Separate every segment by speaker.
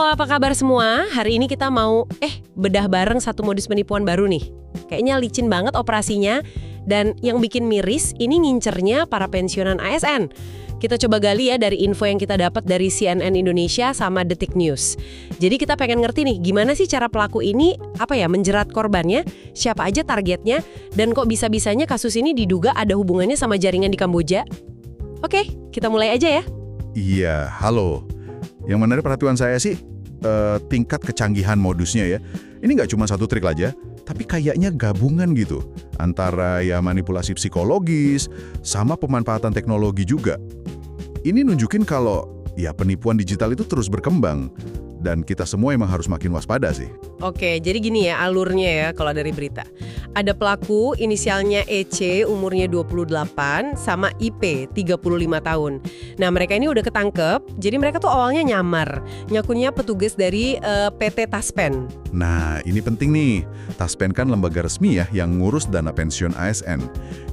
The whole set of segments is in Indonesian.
Speaker 1: apa kabar semua? Hari ini kita mau bedah bareng satu modus penipuan baru nih. Kayaknya licin banget operasinya. Dan yang bikin miris, ini ngincernya para pensiunan ASN. Kita coba gali ya dari info yang kita dapat dari CNN Indonesia sama Detik News. Jadi kita pengen ngerti nih, gimana sih cara pelaku ini menjerat korbannya, siapa aja targetnya, dan kok bisa-bisanya kasus ini diduga ada hubungannya sama jaringan di Kamboja? Oke, kita mulai aja ya.
Speaker 2: Iya, halo. Yang menarik perhatian saya sih tingkat kecanggihan modusnya ya. Ini nggak cuma satu trik aja, tapi kayaknya gabungan gitu. Antara ya manipulasi psikologis sama pemanfaatan teknologi juga. Ini nunjukin kalau ya penipuan digital itu terus berkembang. Dan kita semua emang harus makin waspada sih.
Speaker 1: Oke, jadi gini ya alurnya ya kalau dari berita. Ada pelaku inisialnya EC umurnya 28 sama IP 35 tahun. Nah mereka ini udah ketangkep, jadi mereka tuh awalnya nyamar. Ngakunya petugas dari PT Taspen.
Speaker 2: Nah ini penting nih, Taspen kan lembaga resmi ya yang ngurus dana pensiun ASN.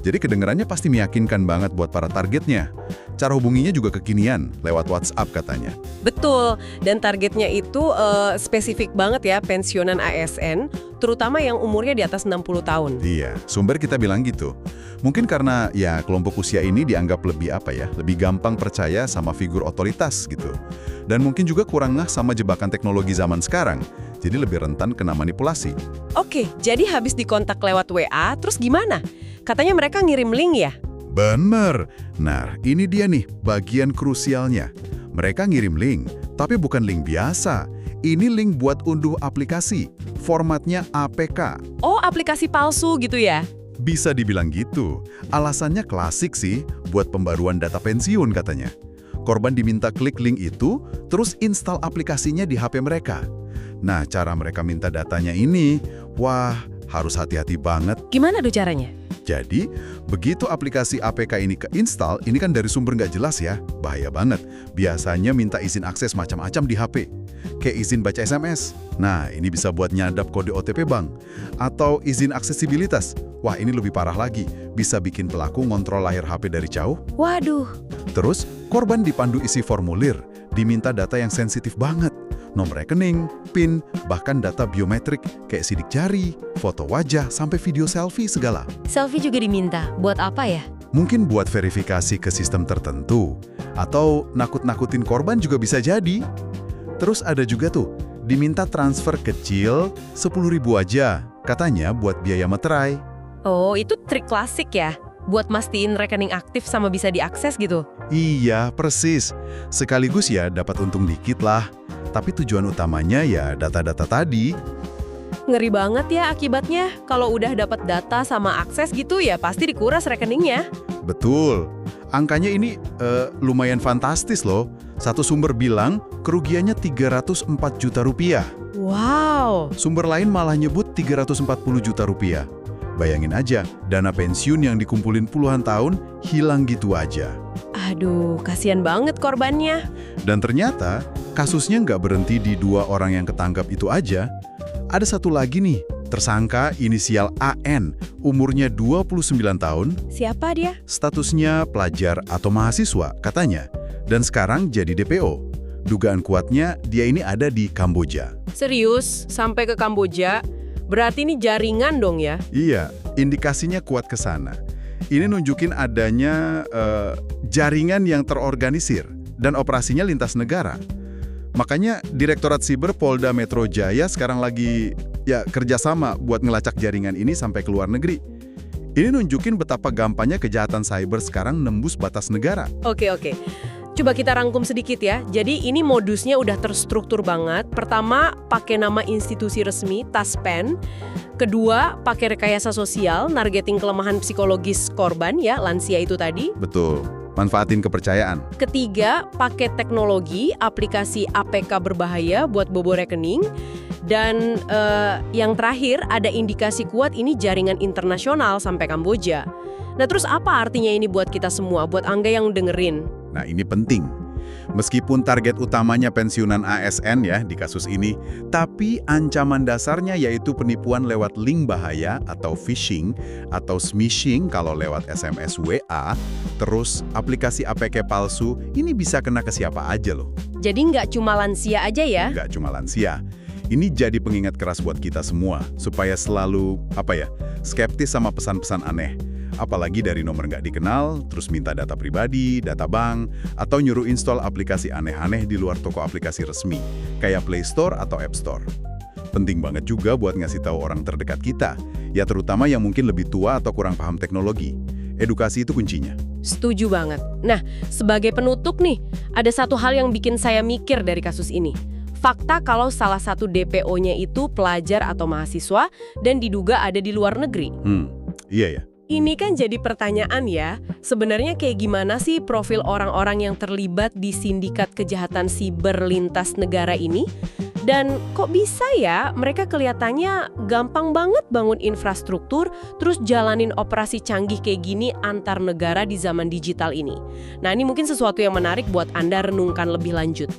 Speaker 2: Jadi kedengarannya pasti meyakinkan banget buat para targetnya. Cara hubunginya juga kekinian, lewat WhatsApp katanya.
Speaker 1: Betul, dan targetnya itu spesifik banget ya pensiunan ASN, terutama yang umurnya di atas 60 tahun.
Speaker 2: Iya, sumber kita bilang gitu. Mungkin karena ya kelompok usia ini dianggap lebih lebih gampang percaya sama figur otoritas gitu. Dan mungkin juga kurang ngeh sama jebakan teknologi zaman sekarang, jadi lebih rentan kena manipulasi.
Speaker 1: Oke, jadi habis dikontak lewat WA, terus gimana? Katanya mereka ngirim link ya?
Speaker 2: Bener. Nah, ini dia nih bagian krusialnya. Mereka ngirim link, tapi bukan link biasa. Ini link buat unduh aplikasi. Formatnya APK.
Speaker 1: Oh, aplikasi palsu gitu ya?
Speaker 2: Bisa dibilang gitu. Alasannya klasik sih, buat pembaruan data pensiun katanya. Korban diminta klik link itu, terus install aplikasinya di HP mereka. Nah, cara mereka minta datanya ini, wah, harus hati-hati banget.
Speaker 1: Gimana tuh caranya?
Speaker 2: Jadi, begitu aplikasi APK ini keinstall, ini kan dari sumber nggak jelas ya, bahaya banget. Biasanya minta izin akses macam-macam di HP, kayak izin baca SMS. Nah, ini bisa buat nyadap kode OTP bank. Atau izin aksesibilitas. Wah, ini lebih parah lagi, bisa bikin pelaku ngontrol layar HP dari jauh.
Speaker 1: Waduh.
Speaker 2: Terus, korban dipandu isi formulir, diminta data yang sensitif banget. Nomor rekening, PIN, bahkan data biometrik kayak sidik jari, foto wajah, sampai video selfie segala.
Speaker 1: Selfie juga diminta. Buat apa ya?
Speaker 2: Mungkin buat verifikasi ke sistem tertentu. Atau nakut-nakutin korban juga bisa jadi. Terus ada juga tuh, diminta transfer kecil 10.000 aja. Katanya buat biaya materai.
Speaker 1: Oh, itu trik klasik ya? Buat mastiin rekening aktif sama bisa diakses gitu?
Speaker 2: Iya, persis. Sekaligus ya dapat untung dikit lah. Tapi tujuan utamanya ya data-data tadi.
Speaker 1: Ngeri banget ya akibatnya. Kalau udah dapat data sama akses gitu ya pasti dikuras rekeningnya.
Speaker 2: Betul. Angkanya ini lumayan fantastis loh. Satu sumber bilang kerugiannya 304 juta rupiah.
Speaker 1: Wow.
Speaker 2: Sumber lain malah nyebut 340 juta rupiah. Bayangin aja, dana pensiun yang dikumpulin puluhan tahun hilang gitu aja.
Speaker 1: Aduh, kasihan banget korbannya.
Speaker 2: Dan ternyata, kasusnya nggak berhenti di 2 orang yang ketangkap itu aja. Ada satu lagi nih, tersangka inisial AN, umurnya 29 tahun.
Speaker 1: Siapa dia?
Speaker 2: Statusnya pelajar atau mahasiswa, katanya. Dan sekarang jadi DPO. Dugaan kuatnya, dia ini ada di Kamboja.
Speaker 1: Serius? Sampai ke Kamboja? Berarti ini jaringan dong ya?
Speaker 2: Iya, indikasinya kuat ke sana. Ini nunjukin adanya jaringan yang terorganisir dan operasinya lintas negara. Makanya Direktorat Siber Polda Metro Jaya sekarang lagi kerjasama buat ngelacak jaringan ini sampai ke luar negeri. Ini nunjukin betapa gampangnya kejahatan cyber sekarang nembus batas negara.
Speaker 1: Oke. Coba kita rangkum sedikit ya. Jadi ini modusnya udah terstruktur banget. Pertama, pakai nama institusi resmi, Taspen. Kedua, pakai rekayasa sosial, nargeting kelemahan psikologis korban ya, lansia itu tadi.
Speaker 2: Betul, manfaatin kepercayaan.
Speaker 1: Ketiga, pakai teknologi, aplikasi APK berbahaya buat bobo rekening. Dan yang terakhir, ada indikasi kuat ini jaringan internasional sampai Kamboja. Nah terus apa artinya ini buat kita semua, buat Angga yang dengerin?
Speaker 2: Nah ini penting. Meskipun target utamanya pensiunan ASN ya di kasus ini, tapi ancaman dasarnya yaitu penipuan lewat link bahaya atau phishing atau smishing kalau lewat SMS WA, terus aplikasi APK palsu, ini bisa kena ke siapa aja loh.
Speaker 1: Jadi nggak cuma lansia aja ya?
Speaker 2: Nggak cuma lansia. Ini jadi pengingat keras buat kita semua, supaya selalu, skeptis sama pesan-pesan aneh. Apalagi dari nomor nggak dikenal, terus minta data pribadi, data bank, atau nyuruh install aplikasi aneh-aneh di luar toko aplikasi resmi, kayak Play Store atau App Store. Penting banget juga buat ngasih tahu orang terdekat kita, ya terutama yang mungkin lebih tua atau kurang paham teknologi. Edukasi itu kuncinya.
Speaker 1: Setuju banget. Nah, sebagai penutup nih, ada satu hal yang bikin saya mikir dari kasus ini. Fakta kalau salah satu DPO-nya itu pelajar atau mahasiswa dan diduga ada di luar negeri.
Speaker 2: Iya ya.
Speaker 1: Ini kan jadi pertanyaan ya, sebenarnya kayak gimana sih profil orang-orang yang terlibat di sindikat kejahatan siber lintas negara ini? Dan kok bisa ya mereka kelihatannya gampang banget bangun infrastruktur, terus jalanin operasi canggih kayak gini antar negara di zaman digital ini? Nah, ini mungkin sesuatu yang menarik buat Anda renungkan lebih lanjut.